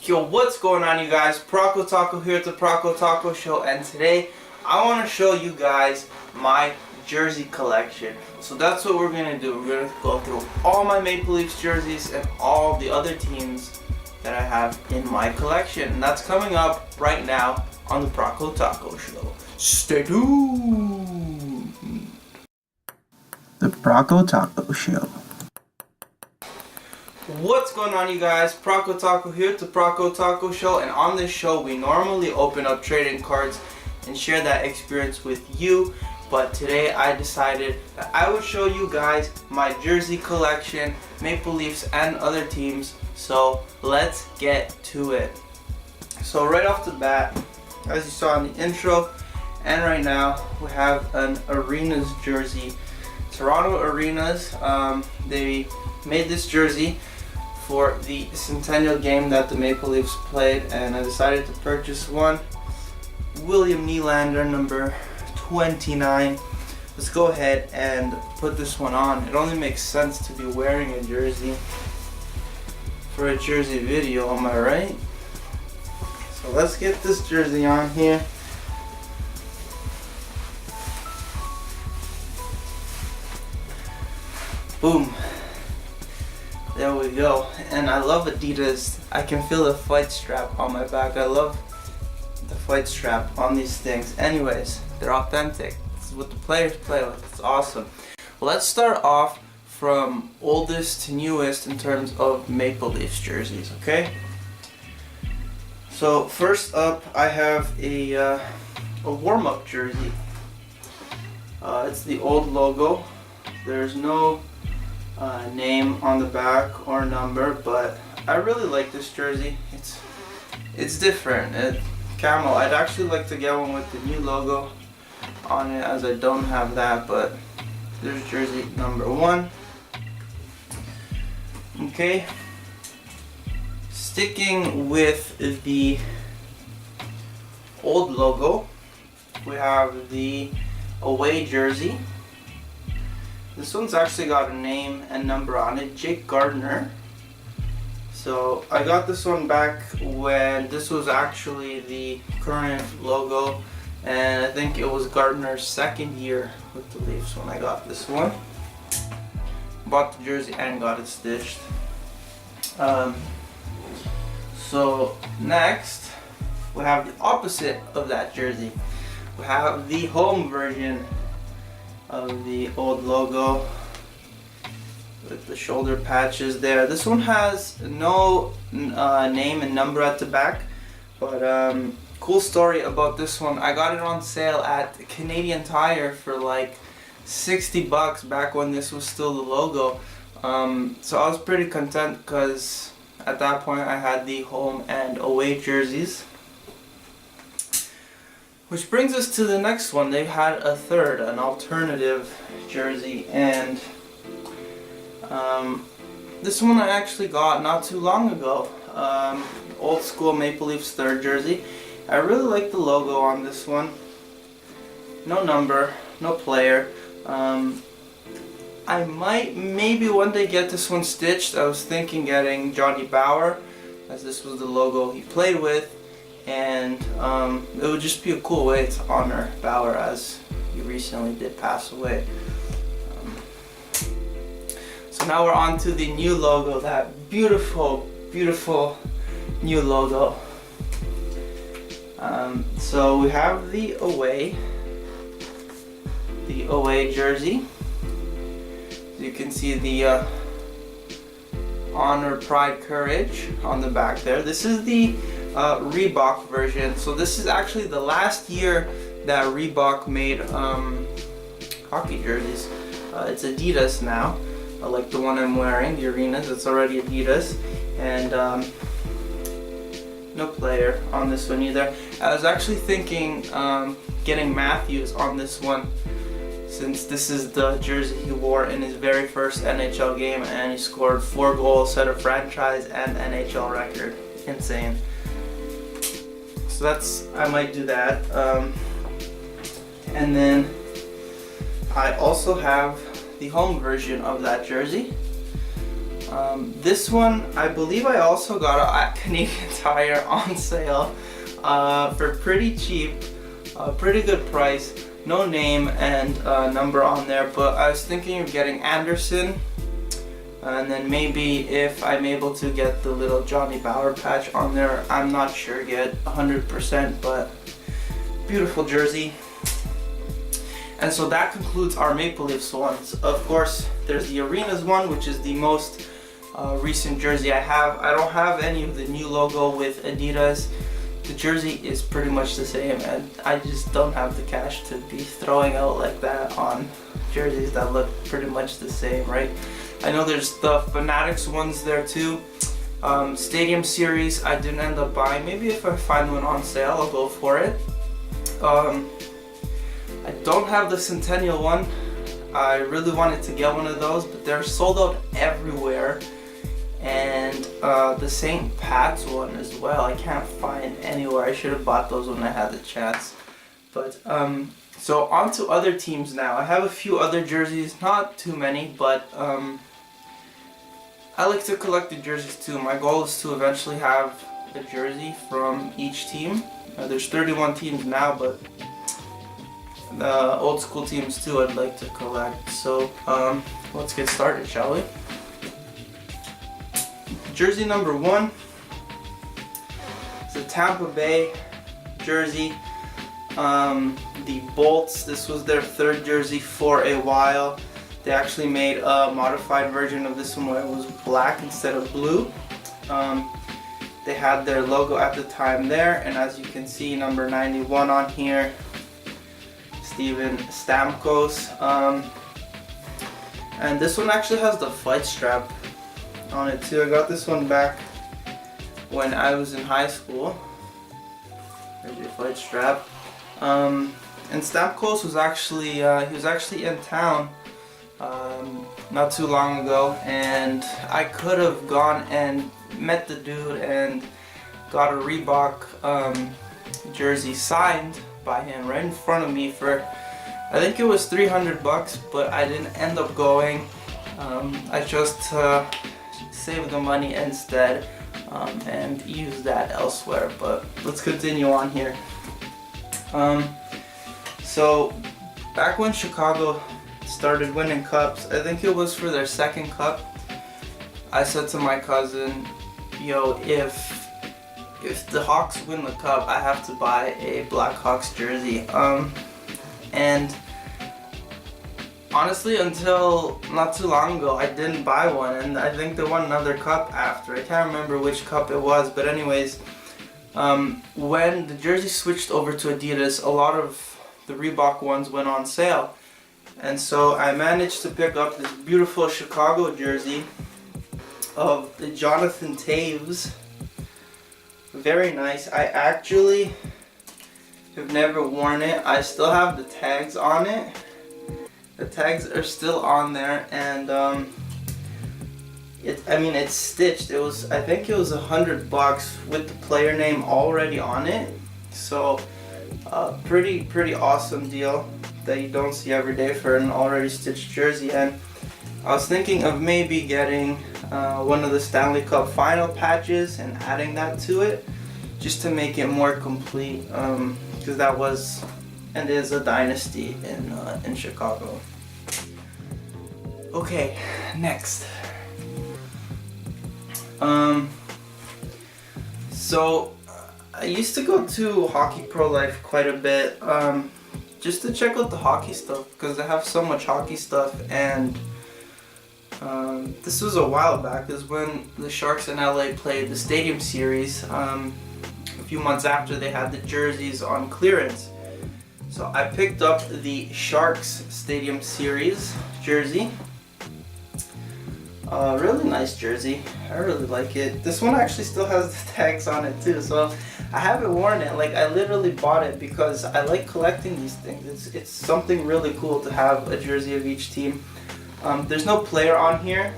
Yo, what's going on, you guys? Prokotaco here at the Prokotaco Show, and today I want to show you guys my jersey collection. So that's what we're gonna do. We're gonna go through all my Maple Leafs jerseys and all the other teams that I have in my collection, and that's coming up right now on the Prokotaco Show. Stay tuned. The Prokotaco Show. What's going on, you guys? Prokotaco here at the Prokotaco Show, and on this show we normally open up trading cards and share that experience with you, but today I decided that I would show you guys my jersey collection, Maple Leafs and other teams. So let's get to it. So right off the bat, as you saw in the intro and right now, we have an Arenas jersey. Toronto Arenas, they made this jersey for the Centennial game that the Maple Leafs played, and I decided to purchase one. William Nylander, number 29. Let's go ahead and put this one on. It only makes sense to be wearing a jersey for a jersey video, am I right? So let's get this jersey on here. Boom. There we go. And I love Adidas. I can feel the flight strap on my back. I love the flight strap on these things. Anyways, they're authentic. This is what the players play with. It's awesome. Let's start off from oldest to newest in terms of Maple Leafs jerseys, okay? So first up, I have a warm-up jersey. It's the old logo. There's no name on the back or number, but I really like this jersey. It's different. Camo. I'd actually like to get one with the new logo on it, as I don't have that, but there's jersey number 1. Okay, sticking with the old logo, we have the away jersey. This one's actually got a name and number on it, Jake Gardiner. So I got this one back when this was actually the current logo, and I think it was Gardiner's second year with the Leafs when I got this one. Bought the jersey and got it stitched. So next we have the opposite of that jersey. We have the home version of the old logo with the shoulder patches there. This one has no name and number at the back, but cool story about this one. I got it on sale at Canadian Tire for like $60 back when this was still the logo. So I was pretty content because at that point I had the home and away jerseys. Which brings us to the next one. They had a third, an alternative jersey, and this one I actually got not too long ago. Old school Maple Leafs third jersey. I really like the logo on this one. No number, no player. I might maybe one day get this one stitched. I was thinking getting Johnny Bower, as this was the logo he played with. And it would just be a cool way to honor Bauer, as he recently did pass away. So now we're on to the new logo, that beautiful, beautiful new logo. So we have the away jersey. You can see the honor, pride, courage on the back there. This is the Reebok version. So this is actually the last year that Reebok made hockey jerseys. It's Adidas now, like the one I'm wearing, the Arenas. It's already Adidas, and no player on this one either. I was actually thinking getting Matthews on this one, since this is the jersey he wore in his very first NHL game, and he scored 4 goals, set a franchise and NHL record. Insane. So I might do that. And then I also have the home version of that jersey. This one, I believe I also got it at Canadian Tire on sale for pretty cheap, pretty good price, no name and number on there, but I was thinking of getting Anderson, and then maybe if I'm able to get the little Johnny Bauer patch on there. I'm not sure yet 100%, but beautiful jersey. And so that concludes our Maple Leafs ones. Of course, there's the Arenas one, which is the most recent jersey I have. I don't have any of the new logo with Adidas. The jersey is pretty much the same, and I just don't have the cash to be throwing out like that on jerseys that look pretty much the same, right? I know there's the Fanatics ones there too. Stadium Series I didn't end up buying. Maybe if I find one on sale, I'll go for it. I don't have the Centennial one. I really wanted to get one of those, but they're sold out everywhere. And the St. Pat's one as well, I can't find anywhere. I should have bought those when I had the chance. But so on to other teams now. I have a few other jerseys, not too many, but I like to collect the jerseys too. My goal is to eventually have a jersey from each team. There's 31 teams now, but the old school teams too I'd like to collect. So let's get started, shall we? Jersey number 1 is a Tampa Bay jersey. The Bolts, this was their 3rd jersey for a while. They actually made a modified version of this one where it was black instead of blue. They had their logo at the time there, and as you can see, number 91 on here, Steven Stamkos. And this one actually has the fight strap on it too. I got this one back when I was in high school. There's your fight strap. And Stamkos was actually he was actually in town not too long ago, and I could have gone and met the dude and got a Reebok jersey signed by him right in front of me for, I think it was $300, but I didn't end up going. I just saved the money instead and used that elsewhere. But let's continue on here. So back when Chicago started winning cups, I think it was for their 2nd cup, I said to my cousin, yo, if the Hawks win the cup, I have to buy a Blackhawks jersey. And honestly, until not too long ago, I didn't buy one, and I think they won another cup after. I can't remember which cup it was, but anyways, when the jersey switched over to Adidas, a lot of the Reebok ones went on sale. And so I managed to pick up this beautiful Chicago jersey of the Jonathan Taves. Very nice. I actually have never worn it. I still have the tags on it. The tags are still on there, and it's stitched. It was, I think it was $100 with the player name already on it. So pretty awesome deal that you don't see every day for an already stitched jersey. And I was thinking of maybe getting one of the Stanley Cup final patches and adding that to it, just to make it more complete, because that was and is a dynasty in Chicago. Okay, next. So I used to go to Hockey Pro Life quite a bit, just to check out the hockey stuff, because they have so much hockey stuff. And this was a while back. This is when the Sharks in LA played the Stadium Series, a few months after they had the jerseys on clearance. So I picked up the Sharks Stadium Series jersey. Really nice jersey. I really like it. This one actually still has the tags on it too, so I haven't worn it. Like, I literally bought it because I like collecting these things. It's something really cool to have a jersey of each team. There's no player on here.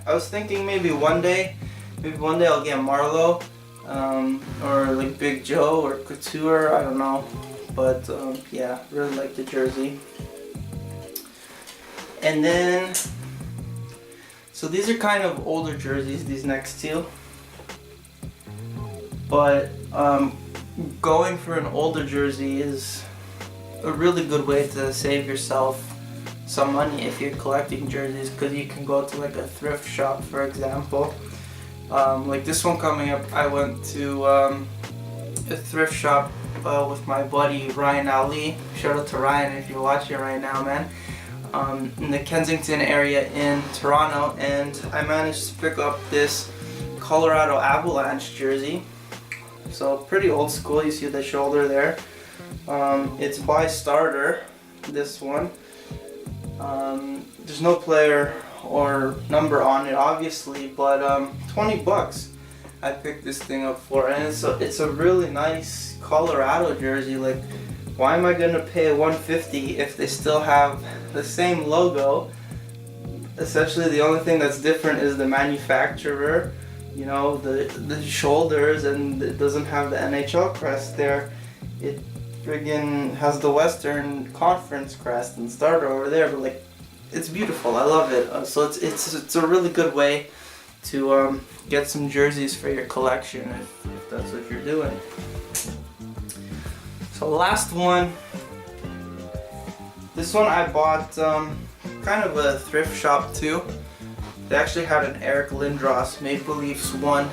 I was thinking maybe one day I'll get Marlowe, or like Big Joe or Couture, I don't know. But yeah, really like the jersey. And then, So these are kind of older jerseys, these next two. But going for an older jersey is a really good way to save yourself some money if you're collecting jerseys, because you can go to like a thrift shop, for example. Like this one coming up, I went to a thrift shop with my buddy Ryan Ali. Shout out to Ryan if you're watching right now, man. In the Kensington area in Toronto, and I managed to pick up this Colorado Avalanche jersey. So pretty old school, you see the shoulder there. It's by starter, this one. There's no player or number on it, obviously, but $20 I picked this thing up for, and it's a really nice Colorado jersey. Like, why am I gonna pay $150 if they still have the same logo? Essentially, the only thing that's different is the manufacturer, you know, the shoulders, and it doesn't have the NHL crest there. It friggin' has the Western Conference crest and starter over there, but like, it's beautiful. I love it. So it's a really good way to get some jerseys for your collection if that's what you're doing. So last one. This one I bought kind of a thrift shop too. They actually had an Eric Lindros Maple Leafs one.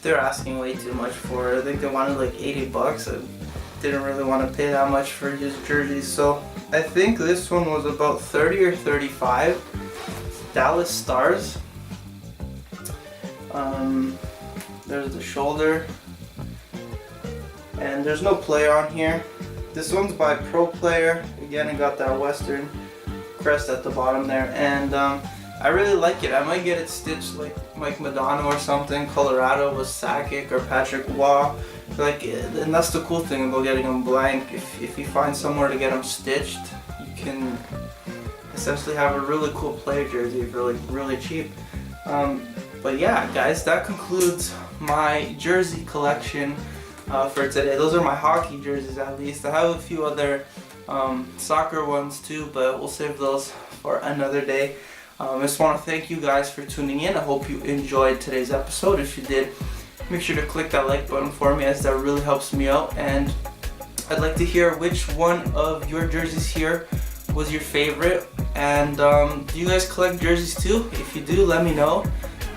They're asking way too much for it. I think they wanted like $80. I didn't really want to pay that much for his jerseys, so I think this one was about 30 or 35. Dallas Stars. There's the shoulder, and there's no player on here. This one's by Pro Player. Again, it got that Western crest at the bottom there, and I really like it. I might get it stitched like Mike Madonna or something. Colorado was Sakic or Patrick Waugh. Like, and that's the cool thing about getting them blank. If you find somewhere to get them stitched, you can essentially have a really cool player jersey for like really cheap. But yeah, guys, that concludes my jersey collection for today. Those are my hockey jerseys, at least. I have a few other soccer ones too, but we'll save those for another day. I just want to thank you guys for tuning in. I hope you enjoyed today's episode. If you did, make sure to click that like button for me, as that really helps me out. And I'd like to hear which one of your jerseys here was your favorite. And do you guys collect jerseys too? If you do, let me know.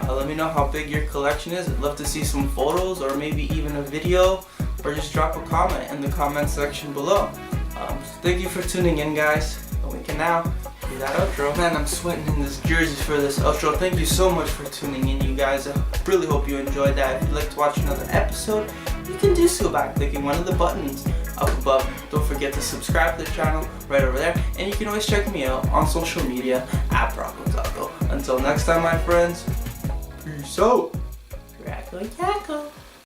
Let me know how big your collection is. I'd love to see some photos, or maybe even a video, or just drop a comment in the comment section below. So thank you for tuning in, guys. And we can now do that outro. Man, I'm sweating in this jersey for this outro. Thank you so much for tuning in, you guys. I really hope you enjoyed that. If you'd like to watch another episode, you can do so by clicking one of the buttons up above. Don't forget to subscribe to the channel right over there. And you can always check me out on social media at Prokotaco. Until next time, my friends, peace out. Crackle, cackle.